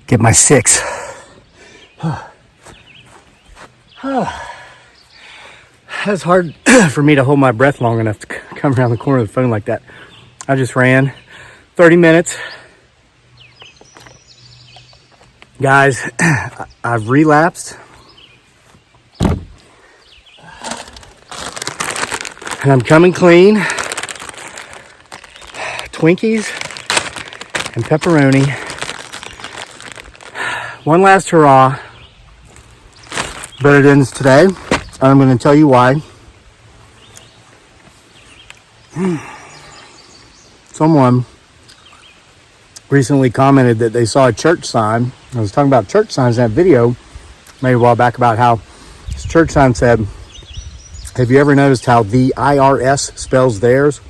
get my 6. It's hard for me to hold my breath long enough to come around the corner of the phone like that. I just ran 30 minutes. Guys, I've relapsed. And I'm coming clean. Twinkies and pepperoni. One last hurrah. But it ends today. I'm going to tell you why. Someone recently commented that they saw a church sign. I was talking about church signs in that video maybe a while back about how this church sign said, have you ever noticed how the IRS spells theirs?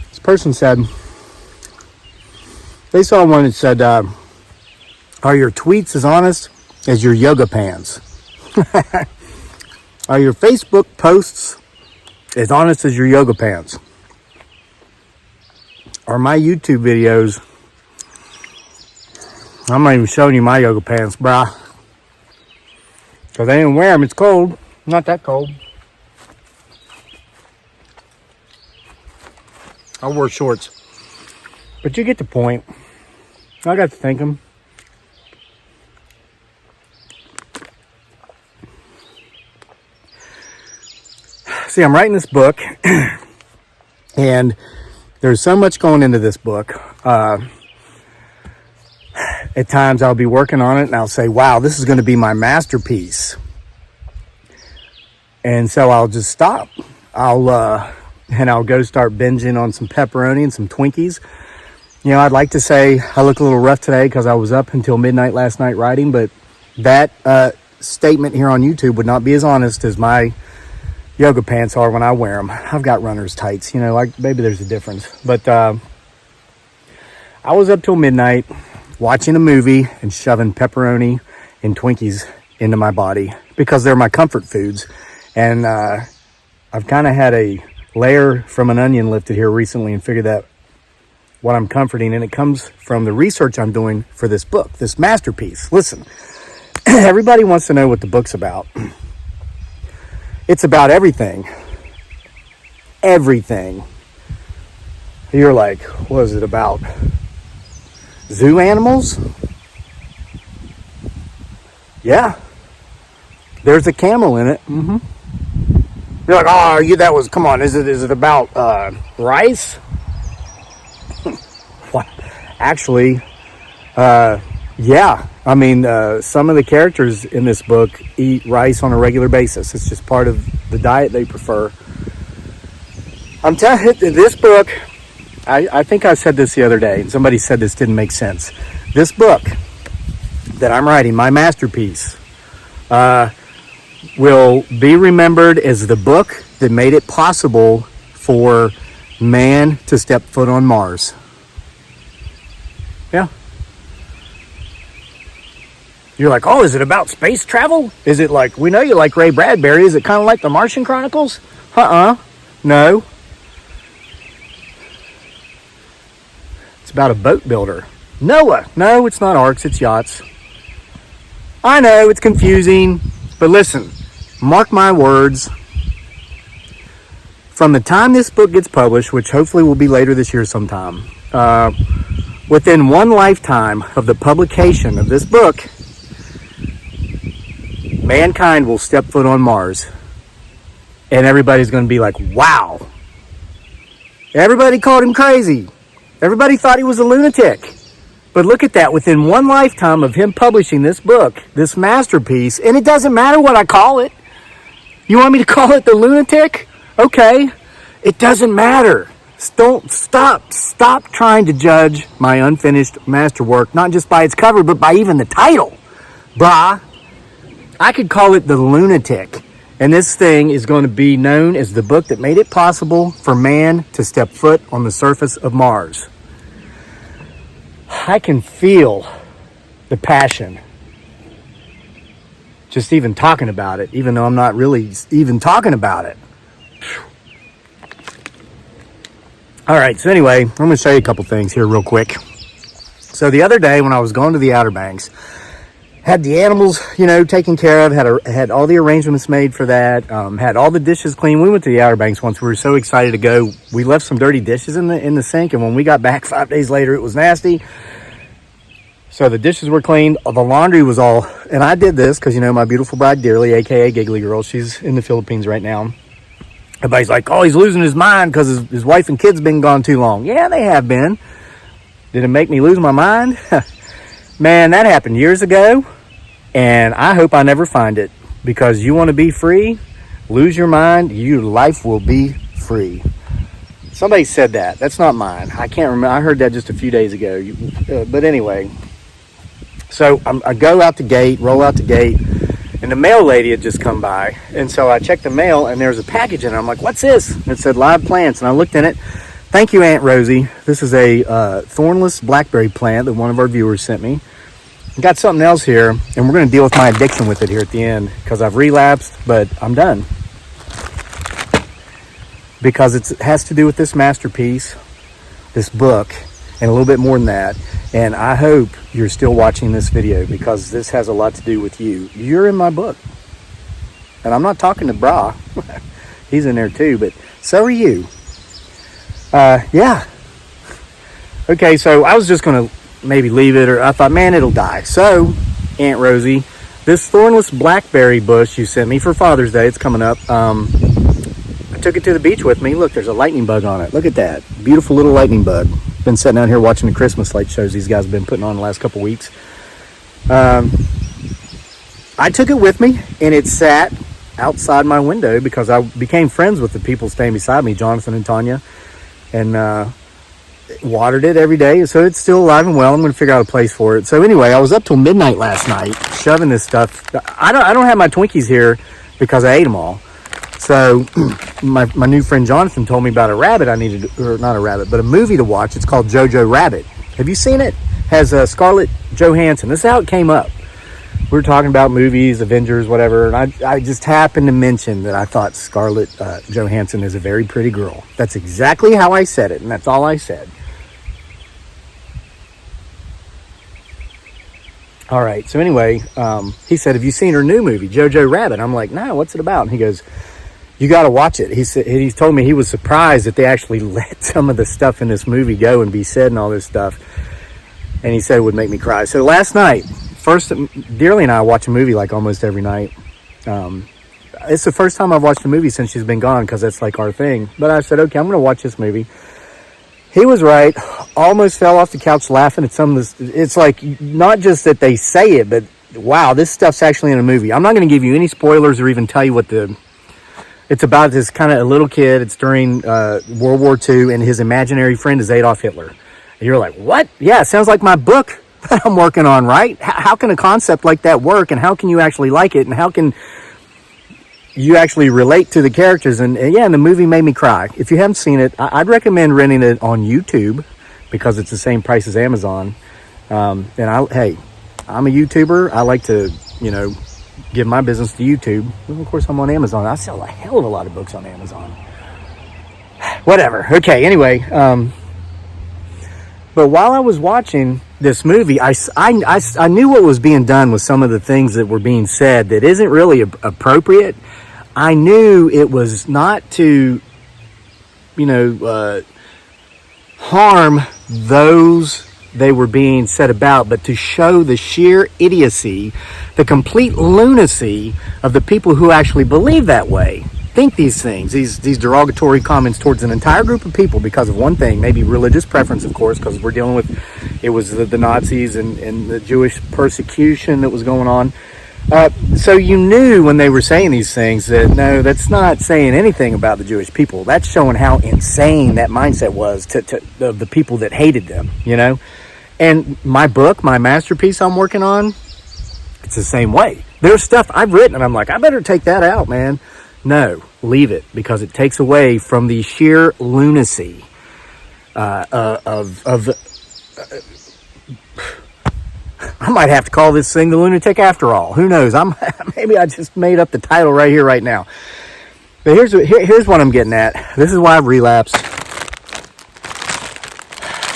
This person said, they saw one that said, are your tweets as honest as your yoga pants? Are your Facebook posts as honest as your yoga pants? Are my YouTube videos, I'm not even showing you my yoga pants, brah. Because I didn't wear them, it's cold. Not that cold. I wore shorts. But you get the point. I got to thinking. See, I'm writing this book, and there's so much going into this book. At times I'll be working on it, and I'll say, wow, this is going to be my masterpiece. And so I'll just stop. I'll go start binging on some pepperoni and some Twinkies. You know, I'd like to say I look a little rough today because I was up until midnight last night writing, but that statement here on YouTube would not be as honest as my yoga pants are when I wear them. I've got runner's tights, you know, like maybe there's a difference. But I was up till midnight watching a movie and shoving pepperoni and Twinkies into my body because they're my comfort foods. And I've kind of had a layer from an onion lifted here recently and figured that what I'm comforting, and it comes from the research I'm doing for this book, this masterpiece. Listen, everybody wants to know what the book's about. It's about everything. Everything. You're like, what is it about? Zoo animals? Yeah. There's a camel in it. Mm-hmm. You're like, oh, that was, come on, is it about rice? What? Actually, yeah. I mean, some of the characters in this book eat rice on a regular basis. It's just part of the diet they prefer. I'm telling you, this book, I think I said this the other day, and somebody said this didn't make sense. This book that I'm writing, my masterpiece, will be remembered as the book that made it possible for man to step foot on Mars. Yeah. You're like, oh, is it about space travel? Is it like, we know you like Ray Bradbury. Is it kind of like the Martian Chronicles? No. It's about a boat builder. Noah. No, it's not arcs, it's yachts. I know, it's confusing. But listen, mark my words. From the time this book gets published, which hopefully will be later this year sometime, within one lifetime of the publication of this book, mankind will step foot on Mars. And everybody's going to be like, wow. Everybody called him crazy. Everybody thought he was a lunatic. But look at that. Within one lifetime of him publishing this book, this masterpiece, and it doesn't matter what I call it. You want me to call it the lunatic? Okay. It doesn't matter. Don't stop trying to judge my unfinished masterwork, not just by its cover, but by even the title. Brah. I could call it the lunatic. And this thing is going to be known as the book that made it possible for man to step foot on the surface of Mars. I can feel the passion just even talking about it, even though I'm not really even talking about it. All right, so anyway, I'm going to show you a couple things here real quick. So the other day when I was going to the Outer Banks, had the animals, taken care of, had all the arrangements made for that, had all the dishes clean. We went to the Outer Banks once. We were so excited to go. We left some dirty dishes in the sink, and when we got back 5 days later, it was nasty. So the dishes were cleaned. The laundry was all, and I did this because, my beautiful bride dearly, aka Giggly Girl, she's in the Philippines right now. Everybody's like, oh, he's losing his mind because his wife and kids been gone too long. Yeah, they have been. Did it make me lose my mind? Man, that happened years ago, and I hope I never find it, because you want to be free, lose your mind, your life will be free. Somebody said that. That's not mine. I can't remember. I heard that just a few days ago. But anyway, so I go out the gate, roll out the gate, and the mail lady had just come by. And so I checked the mail, and there's a package in it. I'm like, what's this? And it said live plants, and I looked in it. Thank you, Aunt Rosie. This is a thornless blackberry plant that one of our viewers sent me. I got something else here, and we're going to deal with my addiction with it here at the end, because I've relapsed, but I'm done. Because it has to do with this masterpiece, this book, and a little bit more than that. And I hope you're still watching this video, because this has a lot to do with you. You're in my book. And I'm not talking to Bra. He's in there too, but so are you. Yeah. Okay, so I was just going to maybe leave it, or I thought, man, it'll die. So, Aunt Rosie, this thornless blackberry bush you sent me for Father's Day, it's coming up. I took it to the beach with me. Look, there's a lightning bug on it. Look at that. Beautiful little lightning bug. Been sitting out here watching the Christmas light shows these guys have been putting on the last couple weeks. I took it with me, and it sat outside my window because I became friends with the people staying beside me, Jonathan and Tanya, and watered it every day. So it's still alive and well. I'm going to figure out a place for it. So anyway, I was up till midnight last night shoving this stuff. I don't have my Twinkies here because I ate them all. So my new friend Jonathan told me about a rabbit I needed, or not a rabbit, but a movie to watch. It's called Jojo Rabbit. Have you seen it? Has Scarlett Johansson. This is how it came up. We were talking about movies, Avengers, whatever, and I just happened to mention that I thought Scarlett Johansson is a very pretty girl. That's exactly how I said it, and that's all I said. All right, so anyway, he said, have you seen her new movie, Jojo Rabbit? I'm like, no, what's it about? And he goes, you got to watch it. He told me he was surprised that they actually let some of the stuff in this movie go and be said and all this stuff. And he said it would make me cry. So last night, Dearly and I watch a movie like almost every night. It's the first time I've watched a movie since she's been gone, because that's like our thing. But I said, okay, I'm going to watch this movie. He was right. Almost fell off the couch laughing at some of this. It's like, not just that they say it, but wow, this stuff's actually in a movie. I'm not going to give you any spoilers or even tell you what it's about. This kind of a little kid. It's during World War II, and his imaginary friend is Adolf Hitler. And you're like, what? Yeah, it sounds like my book that I'm working on, right? How can a concept like that work, and how can you actually like it, and how can you actually relate to the characters? And the movie made me cry. If you haven't seen it, I'd recommend renting it on YouTube, because it's the same price as Amazon. I'm a YouTuber. I like to, give my business to YouTube. And of course, I'm on Amazon. I sell a hell of a lot of books on Amazon. Whatever. Okay, anyway. But while I was watching this movie, I knew what was being done with some of the things that were being said that isn't really appropriate. I knew it was not to, harm those they were being said about, but to show the sheer idiocy, the complete lunacy of the people who actually believe that way, think these things, these derogatory comments towards an entire group of people because of one thing, maybe religious preference, of course, because we're dealing with, it was the Nazis and the Jewish persecution that was going on. So you knew when they were saying these things that, no, that's not saying anything about the Jewish people. That's showing how insane that mindset was to the people that hated them, And my book, my masterpiece I'm working on, it's the same way. There's stuff I've written and I'm like, I better take that out, man. No, leave it, because it takes away from the sheer lunacy of I might have to call this thing The Lunatic after all. Who knows? Maybe I just made up the title right here, right now. But here's what I'm getting at. This is why I've relapsed.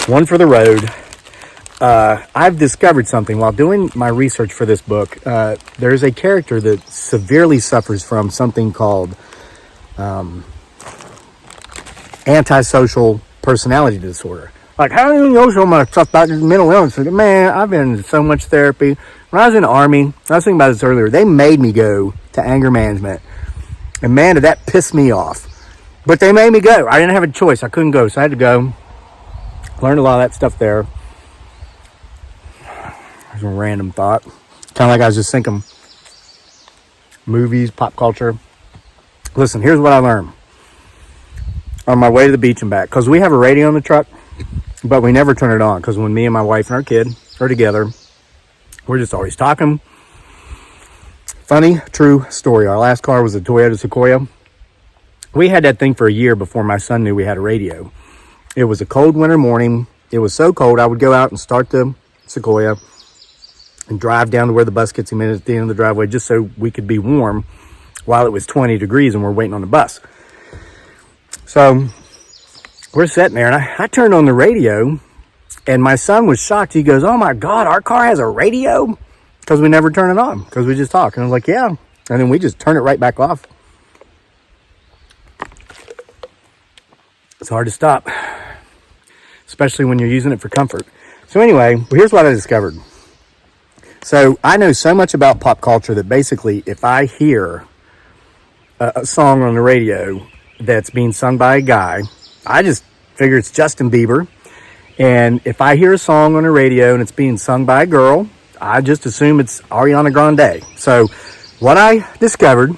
One for the road. I've discovered something while doing my research for this book. There's a character that severely suffers from something called antisocial personality disorder. Like, how do you know so much stuff about this mental illness? Man, I've been in so much therapy. When I was in the Army, I was thinking about this earlier, they made me go to anger management. And man, did that piss me off. But they made me go. I didn't have a choice. I couldn't go, so I had to go. Learned a lot of that stuff there. There's a random thought. Kind of like I was just thinking. Movies, pop culture. Listen, here's what I learned. On my way to the beach and back. Because we have a radio in the truck. But we never turn it on. Because when me and my wife and our kid are together, we're just always talking. Funny, true story. Our last car was a Toyota Sequoia. We had that thing for a year before my son knew we had a radio. It was a cold winter morning. It was so cold, I would go out and start the Sequoia and drive down to where the bus gets him in at the end of the driveway just so we could be warm while it was 20 degrees and we're waiting on the bus. So we're sitting there and I turned on the radio and my son was shocked. He goes, "Oh my God, our car has a radio?" Because we never turn it on because we just talk. And I was like, yeah. And then we just turn it right back off. It's hard to stop, especially when you're using it for comfort. So anyway, here's what I discovered. So I know so much about pop culture that basically if I hear a song on the radio that's being sung by a guy, I just figure it's Justin Bieber. And if I hear a song on the radio and it's being sung by a girl, I just assume it's Ariana Grande. So what I discovered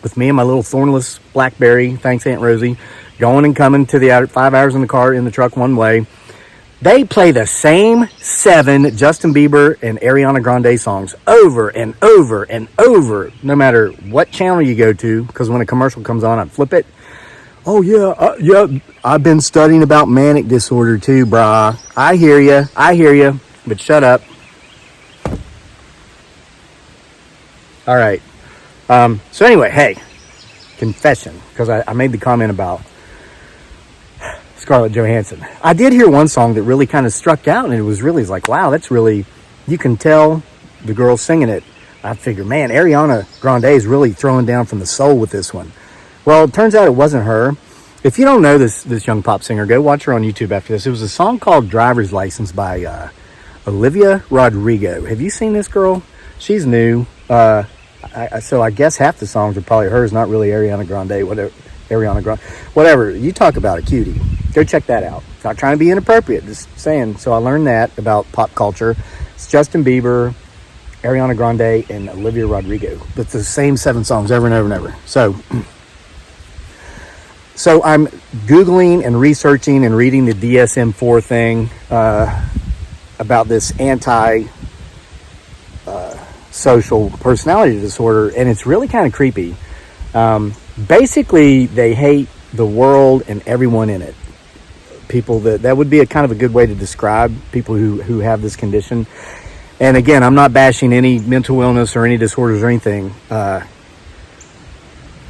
with me and my little thornless BlackBerry, thanks Aunt Rosie, going and coming to the 5 hours in the car, in the truck one way, they play the same 7 Justin Bieber and Ariana Grande songs over and over and over, no matter what channel you go to, because when a commercial comes on, I flip it. Oh, yeah, I've been studying about manic disorder too, brah. I hear you, but shut up. All right. So anyway, hey, confession, because I made the comment about Scarlett Johansson. I did hear one song that really kind of struck out, and it was really like, wow, that's really, you can tell the girl singing it. I figured, man, Ariana Grande is really throwing down from the soul with this one. Well, it turns out it wasn't her. If you don't know this young pop singer, go watch her on YouTube after this. It was a song called Driver's License by Olivia Rodrigo. Have you seen this girl? She's new. So I guess half the songs are probably hers, not really Ariana Grande, whatever. You talk about a cutie. Go check that out. Not trying to be inappropriate, just saying. So I learned that about pop culture. It's Justin Bieber, Ariana Grande, and Olivia Rodrigo. It's the same 7 songs over and over and over. So I'm Googling and researching and reading the DSM-4 thing about this social personality disorder, and it's really kind of creepy. Basically, they hate the world and everyone in it. People that would be a kind of a good way to describe people who have this condition. And again, I'm not bashing any mental illness or any disorders or anything.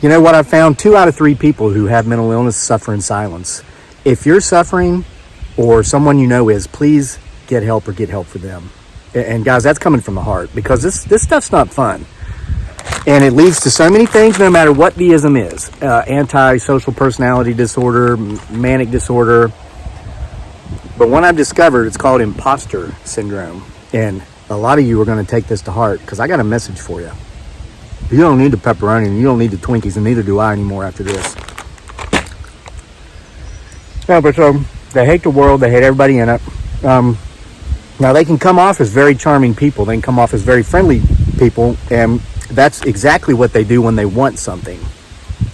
You know what I found? 2 out of 3 people who have mental illness suffer in silence. If you're suffering or someone you know is, please get help or get help for them. And guys, that's coming from the heart, because this stuff's not fun. And it leads to so many things, no matter what the ism is. Antisocial personality disorder, manic disorder. But one I've discovered, it's called Imposter Syndrome. And a lot of you are going to take this to heart, because I got a message for you. You don't need the pepperoni, and you don't need the Twinkies, and neither do I anymore after this. No, but so they hate the world, they hate everybody in it. Now, they can come off as very charming people. They can come off as very friendly people, and that's exactly what they do when they want something.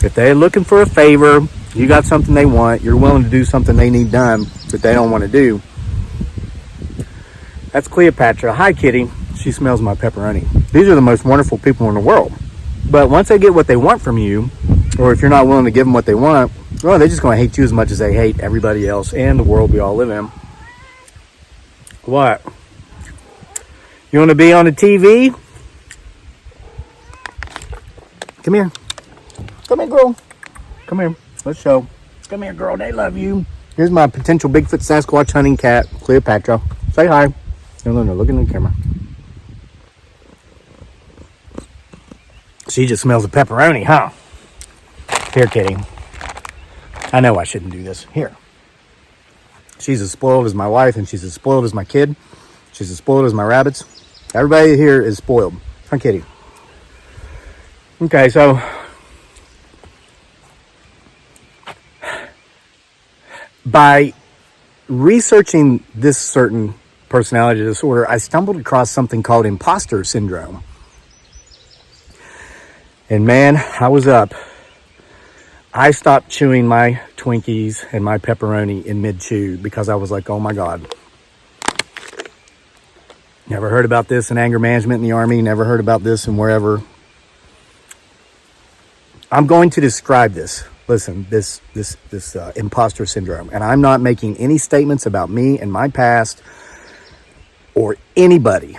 If they're looking for a favor, you got something they want, you're willing to do something they need done that they don't want to do. That's Cleopatra. Hi, kitty. She smells my pepperoni. These are the most wonderful people in the world. But once they get what they want from you, or if you're not willing to give them what they want, well, they're just going to hate you as much as they hate everybody else and the world we all live in. What? You want to be on the TV? Come here. Come here, girl. Come here. Let's show. Come here, girl. They love you. Here's my potential Bigfoot Sasquatch hunting cat, Cleopatra. Say hi. No, look in the camera. She just smells of pepperoni, huh? Here, kitty. I know I shouldn't do this. Here. She's as spoiled as my wife, and she's as spoiled as my kid. She's as spoiled as my rabbits. Everybody here is spoiled. Huh, kitty? Okay, so by researching this certain personality disorder, I stumbled across something called Imposter Syndrome. And man, I was up. I stopped chewing my Twinkies and my pepperoni in mid-chew because I was like, oh my God. Never heard about this in anger management in the Army. Never heard about this in wherever. I'm going to describe this. Listen, this imposter syndrome. And I'm not making any statements about me and my past or anybody.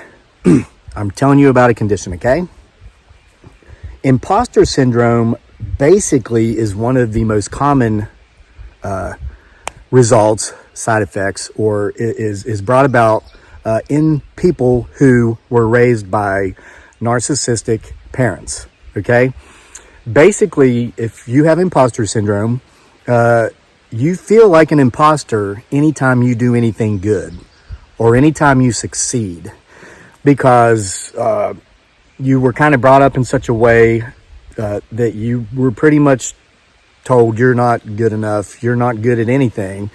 I'm telling you about a condition, okay? Imposter syndrome basically is one of the most common results, side effects, or is brought about in people who were raised by narcissistic parents, okay? Basically, if you have imposter syndrome, you feel like an imposter anytime you do anything good or anytime you succeed because you were kind of brought up in such a way that you were pretty much told you're not good enough, you're not good at anything.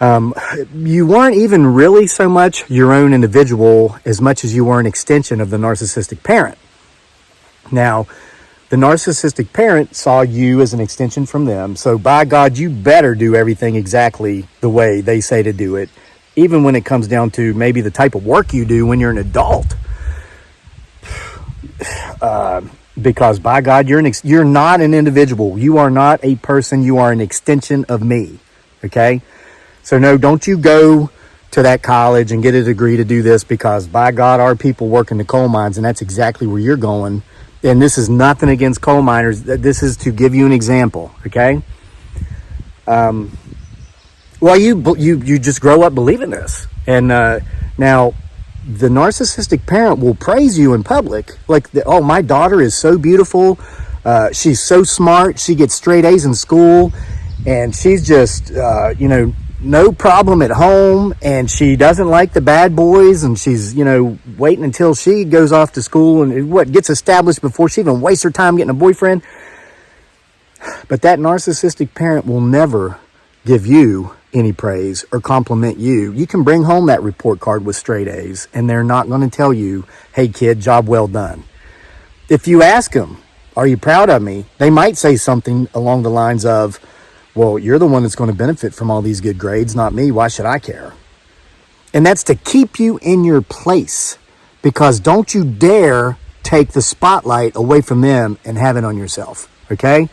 You weren't even really so much your own individual as much as you were an extension of the narcissistic parent. Now, the narcissistic parent saw you as an extension from them. So by God, you better do everything exactly the way they say to do it, even when it comes down to maybe the type of work you do when you're an adult. Because by God, you're not an individual. You are not a person. You are an extension of me. Okay? So no, don't you go to that college and get a degree to do this because by God, our people work in the coal mines and that's exactly where you're going. And this is nothing against coal miners. This is to give you an example, okay? Well, you just grow up believing this. And now, the narcissistic parent will praise you in public. Like, oh, my daughter is so beautiful. She's so smart. She gets straight A's in school. And she's just, no problem at home, and she doesn't like the bad boys, and she's, waiting until she goes off to school and gets established before she even wastes her time getting a boyfriend. But that narcissistic parent will never give you any praise or compliment you. You can bring home that report card with straight A's, and they're not going to tell you, hey kid, job well done. If you ask them, are you proud of me? They might say something along the lines of, well, you're the one that's going to benefit from all these good grades, not me. Why should I care? And that's to keep you in your place, because don't you dare take the spotlight away from them and have it on yourself, okay?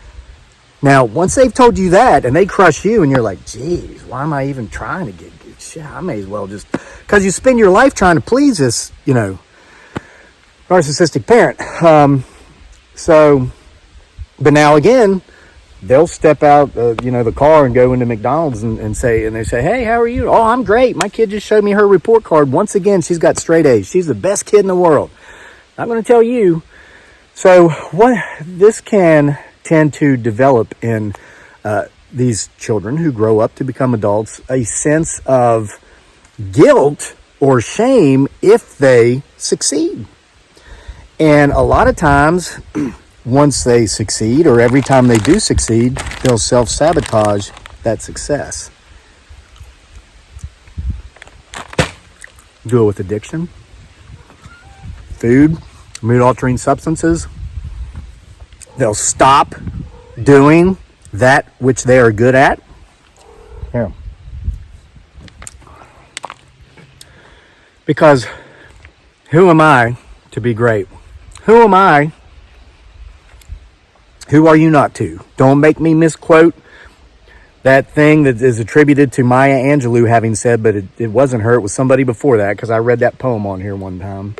Now, once they've told you that and they crush you and you're like, geez, why am I even trying to get good? Shit, I may as well just, because you spend your life trying to please this, narcissistic parent. But now again, they'll step out, the car and go into McDonald's and they say, hey, how are you? Oh, I'm great. My kid just showed me her report card. Once again, she's got straight A's. She's the best kid in the world. I'm going to tell you. So what this can tend to develop in these children who grow up to become adults, a sense of guilt or shame if they succeed. And a lot of times, once they succeed, or every time they do succeed, they'll self-sabotage that success. Do it with addiction, food, mood-altering substances. They'll stop doing that which they are good at. Here. Because who am I to be great? Who am I? Who are you not to? Don't make me misquote that thing that is attributed to Maya Angelou having said, but it wasn't her. It was somebody before that, because I read that poem on here one time.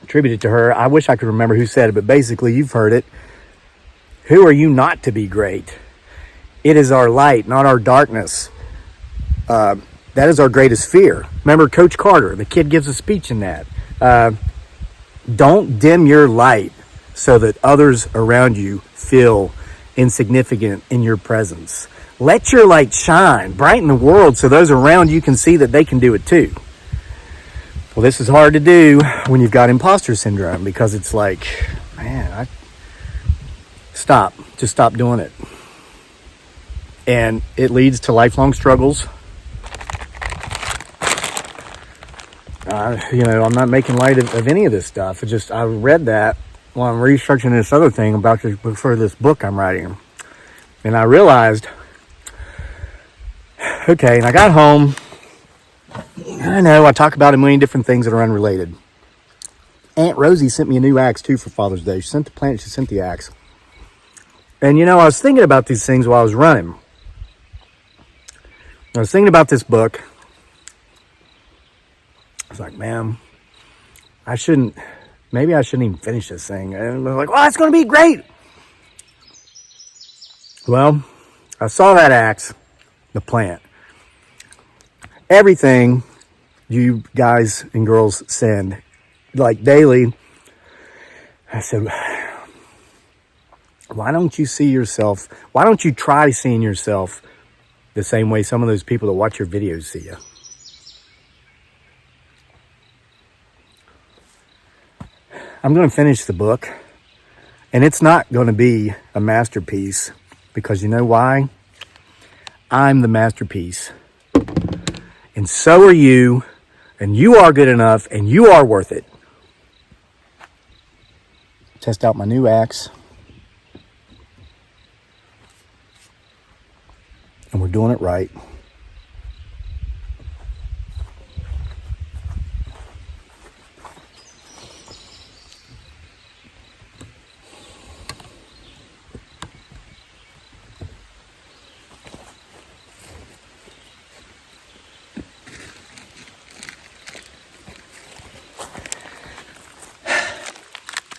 Attributed to her. I wish I could remember who said it, but basically you've heard it. Who are you not to be great? It is our light, not our darkness. That is our greatest fear. Remember Coach Carter, the kid gives a speech in that. Don't dim your light so that others around you feel insignificant in your presence. Let your light shine, brighten the world so those around you can see that they can do it too. Well, this is hard to do when you've got imposter syndrome, because it's like, man, just stop doing it. And it leads to lifelong struggles. I'm not making light of any of this stuff. I read that while I'm researching this other thing for this book I'm writing. And I realized, okay, and I got home. I know I talk about a million different things that are unrelated. Aunt Rosie sent me a new axe too for Father's Day. She sent the plant, she sent the axe. And I was thinking about these things while I was running. I was thinking about this book. I was like, man, maybe I shouldn't even finish this thing. And I was like, well, it's going to be great. Well, I saw that axe, the plant. Everything you guys and girls send, like daily, I said, why don't you try seeing yourself the same way some of those people that watch your videos see you? I'm going to finish the book, and it's not going to be a masterpiece, because you know why? I'm the masterpiece. And so are you, and you are good enough, and you are worth it. Test out my new axe. And we're doing it right.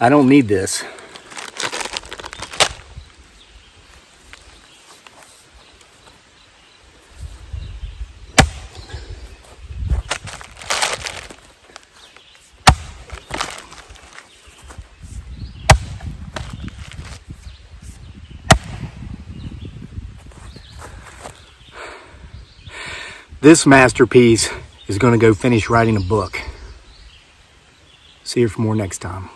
I don't need this. This masterpiece is going to go finish writing a book. See you for more next time.